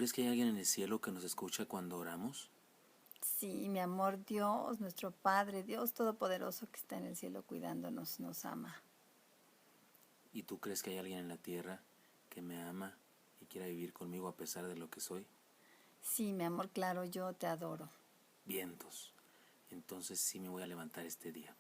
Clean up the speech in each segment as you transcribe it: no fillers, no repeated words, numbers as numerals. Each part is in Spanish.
crees que hay alguien en el cielo que nos escucha cuando oramos? Sí, mi amor, Dios, nuestro Padre, Dios Todopoderoso que está en el cielo cuidándonos, nos ama. ¿Y tú crees que hay alguien en la tierra que me ama y quiera vivir conmigo a pesar de lo que soy? Sí, mi amor, claro, yo te adoro. Vientos. Entonces sí me voy a levantar este día.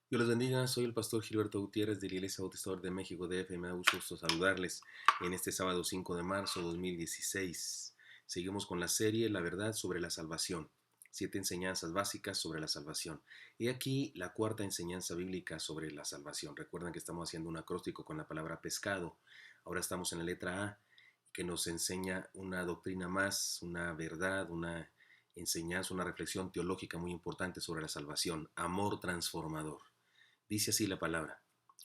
Dios les bendiga, soy el pastor Gilberto Gutiérrez de la Iglesia Bautizador de México DF. Me da mucho gusto saludarles en este sábado 5 de marzo 2016. Seguimos con la serie La verdad sobre la salvación. 7 enseñanzas básicas sobre la salvación. Y aquí la cuarta enseñanza bíblica sobre la salvación. Recuerden que estamos haciendo un acróstico con la palabra pescado. Ahora estamos en la letra A, que nos enseña una doctrina más, una verdad, una enseñanza, una reflexión teológica muy importante sobre la salvación. Amor transformador. Dice así la palabra: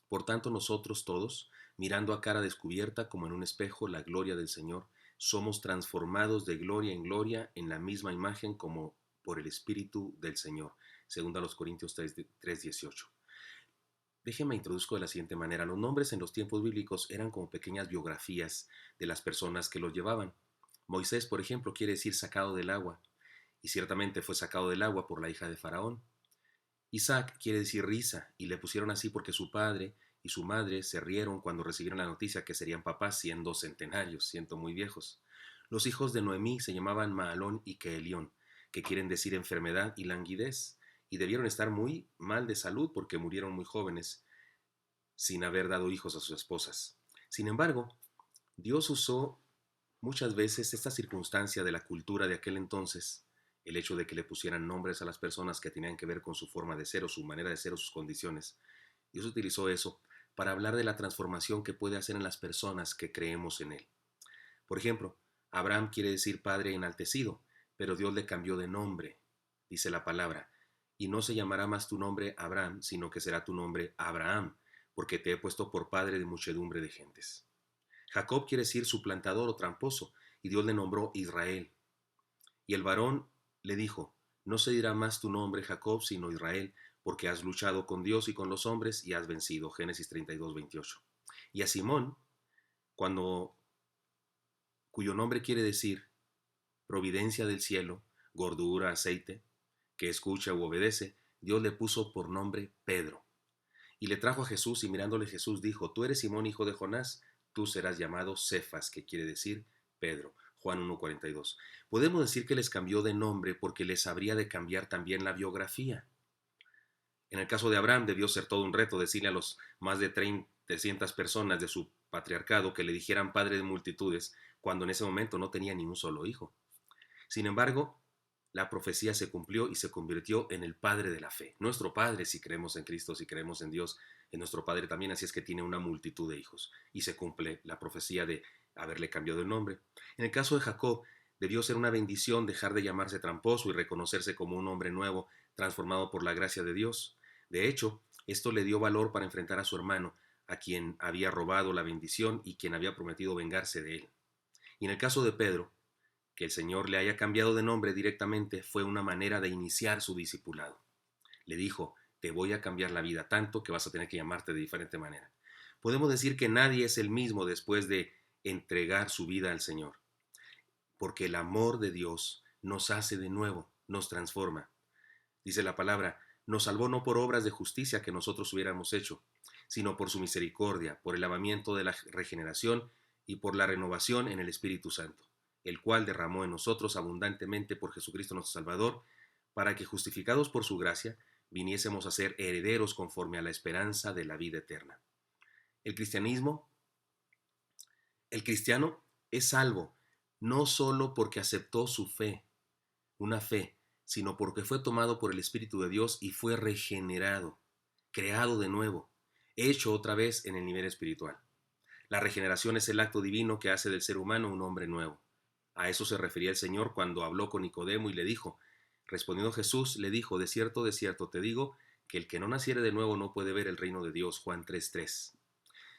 por tanto nosotros todos, mirando a cara descubierta como en un espejo la gloria del Señor, somos transformados de gloria en gloria en la misma imagen como por el Espíritu del Señor. Segunda a los Corintios 3:18. Déjeme introduzco de la siguiente manera. Los nombres en los tiempos bíblicos eran como pequeñas biografías de las personas que los llevaban. Moisés, por ejemplo, quiere decir sacado del agua, y ciertamente fue sacado del agua por la hija de Faraón. Isaac quiere decir risa, y le pusieron así porque su padre y su madre se rieron cuando recibieron la noticia que serían papás siendo centenarios, siendo muy viejos. Los hijos de Noemí se llamaban Maalón y Keelión, que quieren decir enfermedad y languidez, y debieron estar muy mal de salud porque murieron muy jóvenes sin haber dado hijos a sus esposas. Sin embargo, Dios usó muchas veces esta circunstancia de la cultura de aquel entonces, el hecho de que le pusieran nombres a las personas que tenían que ver con su forma de ser o su manera de ser o sus condiciones. Dios utilizó eso para hablar de la transformación que puede hacer en las personas que creemos en Él. Por ejemplo, Abraham quiere decir padre enaltecido, pero Dios le cambió de nombre, dice la palabra, y no se llamará más tu nombre Abraham, sino que será tu nombre Abraham, porque te he puesto por padre de muchedumbre de gentes. Jacob quiere decir suplantador o tramposo, y Dios le nombró Israel. Y el varón le dijo: no se dirá más tu nombre Jacob, sino Israel, porque has luchado con Dios y con los hombres y has vencido. Génesis 32:28. Y a Simón, cuyo nombre quiere decir providencia del cielo, gordura, aceite, que escucha u obedece, Dios le puso por nombre Pedro. Y le trajo a Jesús, y mirándole Jesús dijo: tú eres Simón, hijo de Jonás, tú serás llamado Cefas, que quiere decir Pedro. Juan 1:42. Podemos decir que les cambió de nombre porque les habría de cambiar también la biografía. En el caso de Abraham debió ser todo un reto decirle a los más de 300 personas de su patriarcado que le dijeran padre de multitudes, cuando en ese momento no tenía ni un solo hijo. Sin embargo, la profecía se cumplió y se convirtió en el Padre de la fe. Nuestro Padre, si creemos en Cristo, si creemos en Dios, es nuestro Padre también, así es que tiene una multitud de hijos. Y se cumple la profecía de haberle cambiado el nombre. En el caso de Jacob, debió ser una bendición dejar de llamarse tramposo y reconocerse como un hombre nuevo, transformado por la gracia de Dios. De hecho, esto le dio valor para enfrentar a su hermano, a quien había robado la bendición y quien había prometido vengarse de él. Y en el caso de Pedro, que el Señor le haya cambiado de nombre directamente fue una manera de iniciar su discipulado. Le dijo: te voy a cambiar la vida tanto que vas a tener que llamarte de diferente manera. Podemos decir que nadie es el mismo después de entregar su vida al Señor, porque el amor de Dios nos hace de nuevo, nos transforma. Dice la palabra: nos salvó no por obras de justicia que nosotros hubiéramos hecho, sino por su misericordia, por el lavamiento de la regeneración y por la renovación en el Espíritu Santo, el cual derramó en nosotros abundantemente por Jesucristo nuestro Salvador, para que, justificados por su gracia, viniésemos a ser herederos conforme a la esperanza de la vida eterna. El cristiano es salvo no solo porque aceptó su fe, una fe, sino porque fue tomado por el Espíritu de Dios y fue regenerado, creado de nuevo, hecho otra vez en el nivel espiritual. La regeneración es el acto divino que hace del ser humano un hombre nuevo. A eso se refería el Señor cuando habló con Nicodemo y le dijo, respondiendo Jesús, le dijo: de cierto te digo, que el que no naciere de nuevo no puede ver el reino de Dios. Juan 3:3.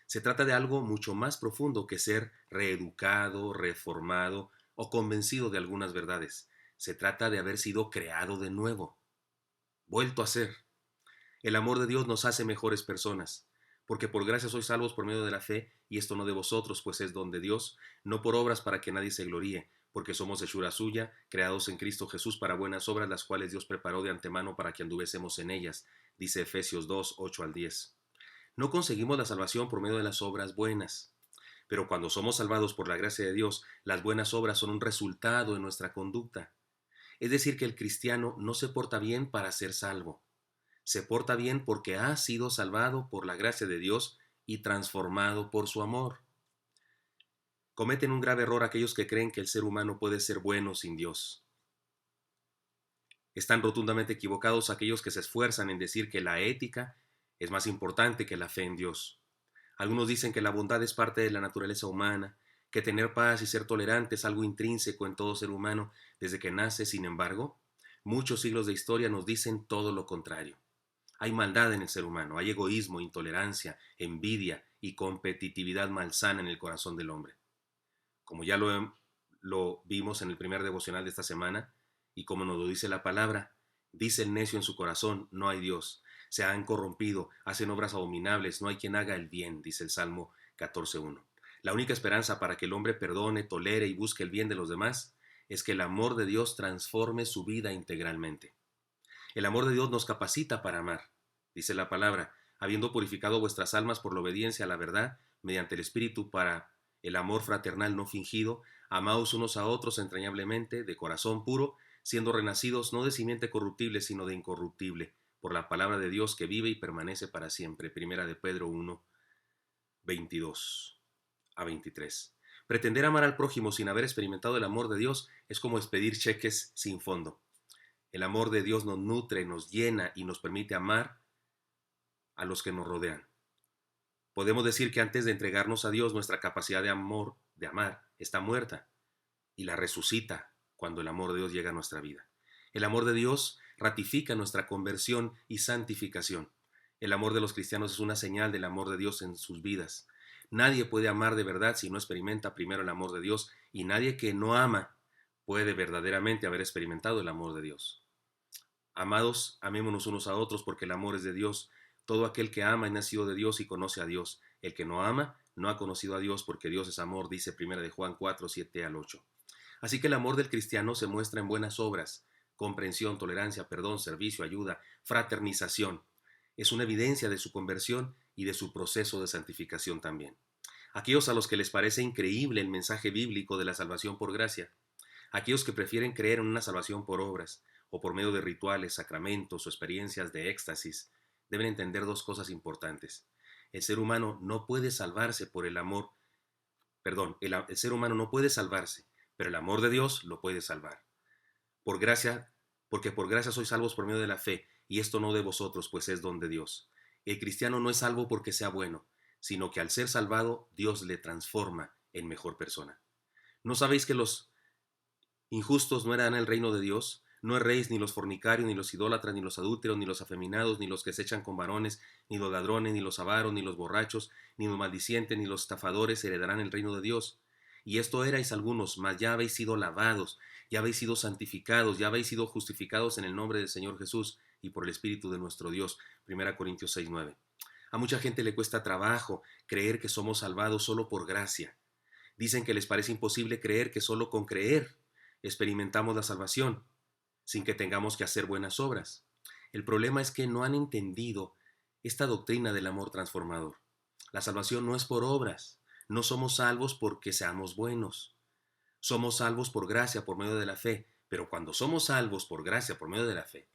Se trata de algo mucho más profundo que ser reeducado, reformado o convencido de algunas verdades. Se trata de haber sido creado de nuevo, vuelto a ser. El amor de Dios nos hace mejores personas, porque por gracia sois salvos por medio de la fe, y esto no de vosotros, pues es don de Dios, no por obras para que nadie se gloríe, porque somos hechura suya, creados en Cristo Jesús para buenas obras, las cuales Dios preparó de antemano para que anduviésemos en ellas, dice Efesios 2, 8 al 10. No conseguimos la salvación por medio de las obras buenas, pero cuando somos salvados por la gracia de Dios, las buenas obras son un resultado de nuestra conducta. Es decir, que el cristiano no se porta bien para ser salvo. Se porta bien porque ha sido salvado por la gracia de Dios y transformado por su amor. Cometen un grave error aquellos que creen que el ser humano puede ser bueno sin Dios. Están rotundamente equivocados aquellos que se esfuerzan en decir que la ética es más importante que la fe en Dios. Algunos dicen que la bondad es parte de la naturaleza humana, que tener paz y ser tolerante es algo intrínseco en todo ser humano desde que nace. Sin embargo, muchos siglos de historia nos dicen todo lo contrario. Hay maldad en el ser humano, hay egoísmo, intolerancia, envidia y competitividad malsana en el corazón del hombre. Como ya lo vimos en el primer devocional de esta semana, y como nos lo dice la palabra, dice el necio en su corazón, no hay Dios. Se han corrompido, hacen obras abominables, no hay quien haga el bien, dice el Salmo 14:1. La única esperanza para que el hombre perdone, tolere y busque el bien de los demás es que el amor de Dios transforme su vida integralmente. El amor de Dios nos capacita para amar, dice la palabra, habiendo purificado vuestras almas por la obediencia a la verdad, mediante el Espíritu para el amor fraternal no fingido, amaos unos a otros entrañablemente, de corazón puro, siendo renacidos no de simiente corruptible, sino de incorruptible, por la palabra de Dios que vive y permanece para siempre. Primera de Pedro 1, 22 a 23. Pretender amar al prójimo sin haber experimentado el amor de Dios es como expedir cheques sin fondo. El amor de Dios nos nutre, nos llena y nos permite amar a los que nos rodean. Podemos decir que antes de entregarnos a Dios, nuestra capacidad de amar, está muerta y la resucita cuando el amor de Dios llega a nuestra vida. El amor de Dios ratifica nuestra conversión y santificación. El amor de los cristianos es una señal del amor de Dios en sus vidas. Nadie puede amar de verdad si no experimenta primero el amor de Dios, y nadie que no ama puede verdaderamente haber experimentado el amor de Dios. Amados, amémonos unos a otros porque el amor es de Dios. Todo aquel que ama es nacido de Dios y conoce a Dios. El que no ama no ha conocido a Dios porque Dios es amor, dice 1 de Juan 4, 7 al 8. Así que el amor del cristiano se muestra en buenas obras, comprensión, tolerancia, perdón, servicio, ayuda, fraternización. Es una evidencia de su conversión y de su proceso de santificación también. Aquellos a los que les parece increíble el mensaje bíblico de la salvación por gracia, aquellos que prefieren creer en una salvación por obras o por medio de rituales, sacramentos o experiencias de éxtasis, deben entender dos cosas importantes. El ser humano no puede salvarse por el amor, el ser humano no puede salvarse, pero el amor de Dios lo puede salvar. Por gracia, porque por gracia sois salvos por medio de la fe, y esto no de vosotros, pues es don de Dios. El cristiano no es salvo porque sea bueno, sino que al ser salvado, Dios le transforma en mejor persona. ¿No sabéis que los injustos no heredarán el reino de Dios? No erréis ni los fornicarios, ni los idólatras, ni los adúlteros, ni los afeminados, ni los que se echan con varones, ni los ladrones, ni los avaros, ni los borrachos, ni los maldicientes, ni los estafadores heredarán el reino de Dios. Y esto erais algunos, mas ya habéis sido lavados, ya habéis sido santificados, ya habéis sido justificados en el nombre del Señor Jesús y por el Espíritu de nuestro Dios. 1 Corintios 6, 9. A mucha gente le cuesta trabajo creer que somos salvados solo por gracia. Dicen que les parece imposible creer que solo con creer experimentamos la salvación, sin que tengamos que hacer buenas obras. El problema es que no han entendido esta doctrina del amor transformador. La salvación no es por obras. No somos salvos porque seamos buenos. Somos salvos por gracia, por medio de la fe. Pero cuando somos salvos por gracia, por medio de la fe,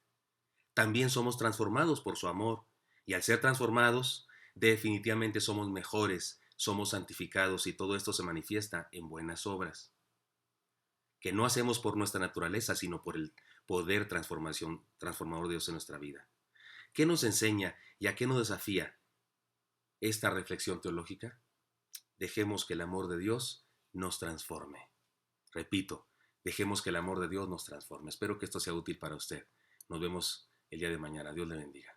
también somos transformados por su amor. Y al ser transformados, definitivamente somos mejores, somos santificados, y todo esto se manifiesta en buenas obras, que no hacemos por nuestra naturaleza, sino por el poder transformador de Dios en nuestra vida. ¿Qué nos enseña y a qué nos desafía esta reflexión teológica? Dejemos que el amor de Dios nos transforme. Repito, dejemos que el amor de Dios nos transforme. Espero que esto sea útil para usted. Nos vemos el día de mañana. Dios le bendiga.